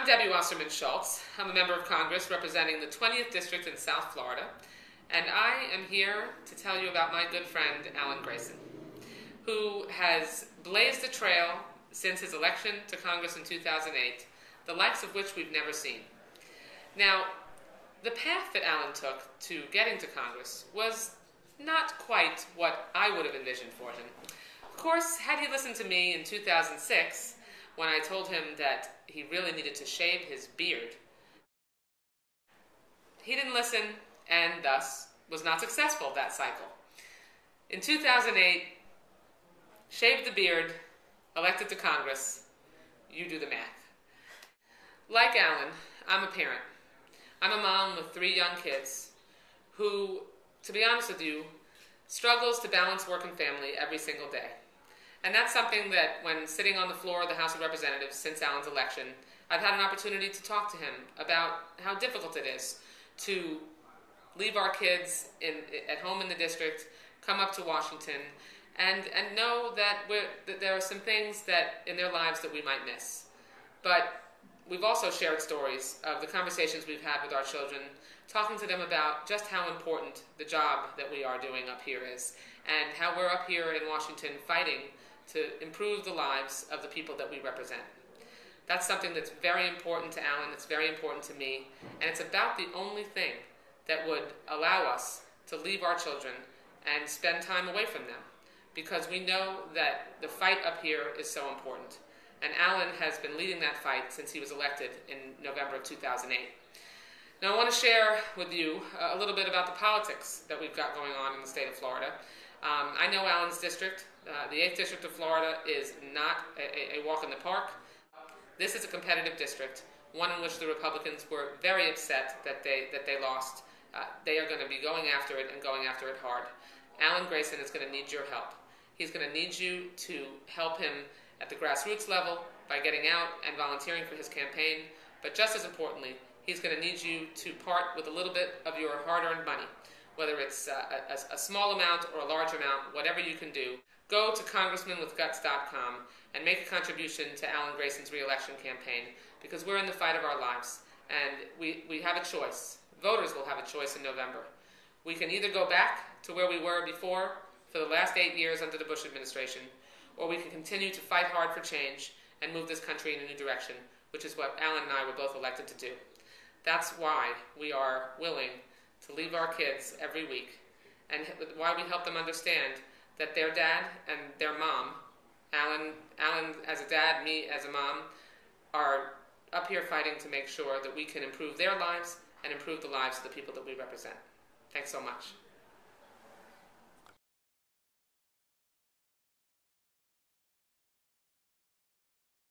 I'm Debbie Wasserman Schultz. I'm a member of Congress representing the 20th District in South Florida, and I am here to tell you about my good friend, Alan Grayson, who has blazed a trail since his election to Congress in 2008, the likes of which we've never seen. Now, the path that Alan took to getting to Congress was not quite what I would have envisioned for him. Of course, had he listened to me in 2006, when I told him that he really needed to shave his beard, he didn't listen and thus was not successful that cycle. In 2008, shaved the beard, elected to Congress. You do the math. Like Alan, I'm a parent. I'm a mom with 3 young kids who, to be honest with you, struggles to balance work and family every single day. And that's something that, when sitting on the floor of the House of Representatives since Alan's election, I've had an opportunity to talk to him about how difficult it is to leave our kids at home in the district, come up to Washington, and know that there are some things that in their lives that we might miss. But we've also shared stories of the conversations we've had with our children, talking to them about just how important the job that we are doing up here is, and how we're up here in Washington fighting to improve the lives of the people that we represent. That's something that's very important to Alan, it's very important to me, and it's about the only thing that would allow us to leave our children and spend time away from them, because we know that the fight up here is so important. And Alan has been leading that fight since he was elected in November of 2008. Now I want to share with you a little bit about the politics that we've got going on in the state of Florida. I know Alan's district. The 8th District of Florida is not a walk in the park. This is a competitive district, one in which the Republicans were very upset that they lost. They are going to be going after it and going after it hard. Alan Grayson is going to need your help. He's going to need you to help him at the grassroots level by getting out and volunteering for his campaign. But just as importantly, he's going to need you to part with a little bit of your hard-earned money, whether it's a small amount or a large amount, whatever you can do. Go to congressmanwithguts.com and make a contribution to Alan Grayson's re-election campaign, because we're in the fight of our lives, and we have a choice. Voters will have a choice in November. We can either go back to where we were before for the last 8 years under the Bush administration, or we can continue to fight hard for change and move this country in a new direction, which is what Alan and I were both elected to do. That's why we are willing to leave our kids every week, and why we help them understand that their dad and their mom, Alan as a dad, me as a mom, are up here fighting to make sure that we can improve their lives and improve the lives of the people that we represent. Thanks so much.